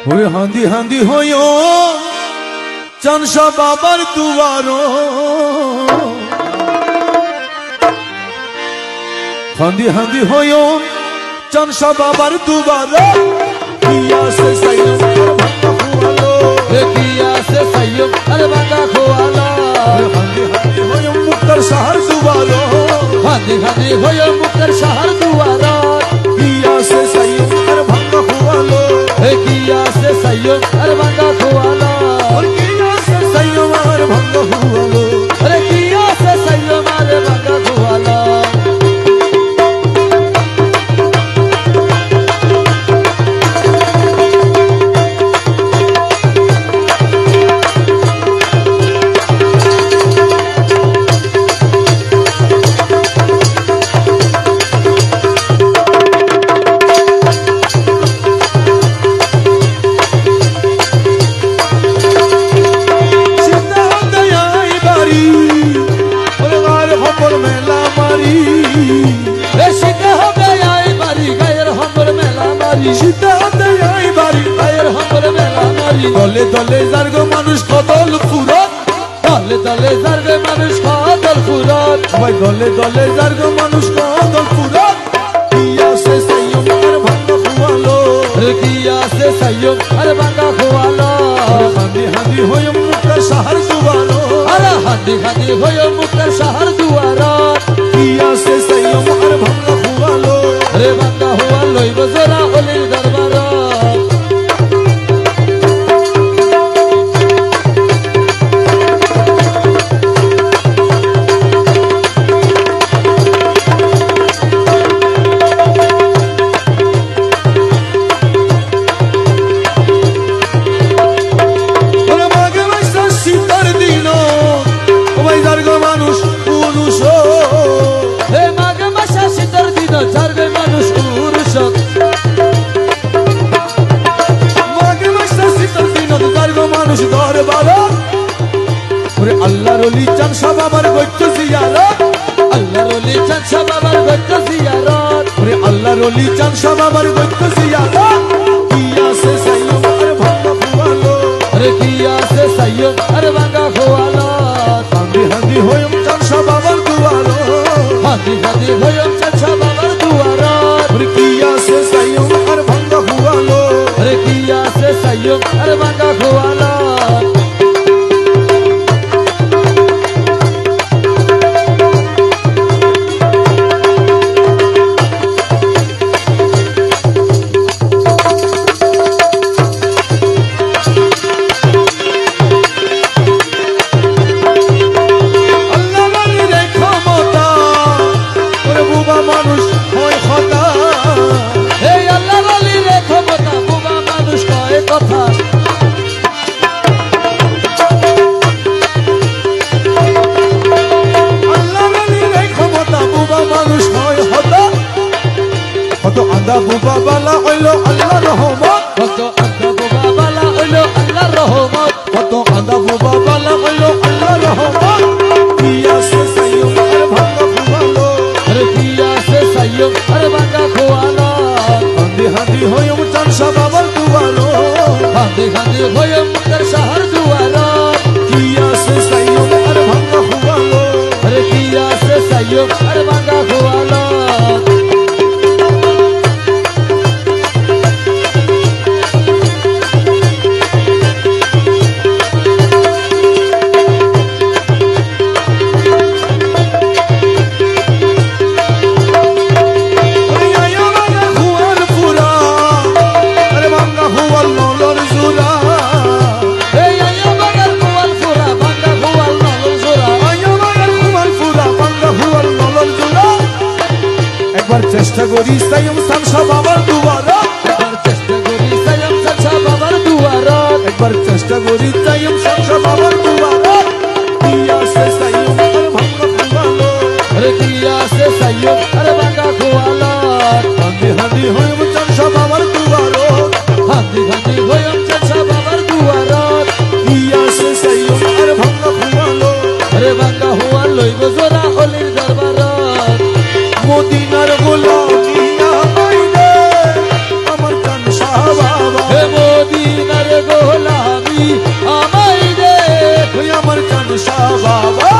ওরে হাঁদি হাঁদি হইও চানসা বাবার দুয়ারো হাঁদি হাঁদি হইও চানসা বাবার দুয়ারো কিয়া সে সাইয়ম ভাঙা খুয়ালো किया से सय्यम अरे बांगा खुआला हांदी हांदी होयो मुक्तर शहर दुआरो हांदी हांदी होयो मुक्तर शहर दुआरा किया से सय्यम अरे भांगा खुआलो किया से सय्यम अरे बांगा खुआला और किया से सय्यम अरे भांगा खुआलो अरे किया से सय्यम अरे बांगा खुआला দলে দলে জার্গো মানুষ কদল ফুরত দলে দলে জার্গে মানুষ কদল ফুরত ভাই দলে দলে জার্গো মানুষ কদল ফুরত কিয়া সে সয়্যম আর ভাঙা খুয়ালো किया से सय्यम अरे बांगा खुआला हांदी हांदी होयो मुक्तर शहर दुआरो अरे हांदी हांदी होयो मुक्तर शहर दुआरा किया से सय्यम और भांगा खुआलो अरे बांगा हुआ लोई बजरा ओली दरबारा আল্লাহর ওলি চান শাহ বাবার গত্য জিয়ারত আল্লাহর ওলি চান শাহ বাবার গত্য জিয়ারত ওরে আল্লাহর ওলি চান শাহ বাবার গত্য জিয়ারত কিয়া সে সয়্যম আর ভাঙা খুয়ালো अरे किया से सय्यम अरे बांगा खुआला हांदी हांदी होयम चान शाह बाবার দুয়ারো हांदी हांदी होयम चान शाह बाবার दुआरा ওরে কিয়া সে সয়্যম আর ভাঙা খুয়ালো अरे किया से सय्यम अरे बांगा खुआला বুবা বালা হইলো আল্লাহ রহমত কত আন্দা বুবা বালা হইলো আল্লাহ রহমত কত আন্দা বুবা বালা হইলো আল্লাহ রহমত কিয়া সে সয়্যম আর ভাঙা খুয়ালো अरे किया से सय्यम अरे बांगा खुआला हांदी हांदी होयम চান শাহ বাবার দুয়ারো हांदी हांदी होयम मुक्तर शहर दुआरा किया से सय्यम আর ভাঙা খুয়ালো अरे किया से सय्यम अरे बांगा खुआला চেষ্টা করি সাইয়ম চান শাহ বাবার দুয়ারো একবার চেষ্টা করি সাইয়ম চান শাহ বাবার দুয়ারো একবার চেষ্টা করি সাইয়ম চান শাহ বাবার দুয়ারো কিয়া সে সয়্যম আর ভাঙা খুয়ালো अरे किया से सय्यम अरे बांगा खुआला हांदी हांदी होयम চান শাহ বাবার দুয়ারো हांदी हांदी होयम चान शाह बाবার दुआरा किया से सय्यम আর ভাঙা খুয়ালো अरे बांगा हुआ लोई बजरा ओली दरबारा মদিনার গোলামিয়া ওই আমার চান শাহ বাবা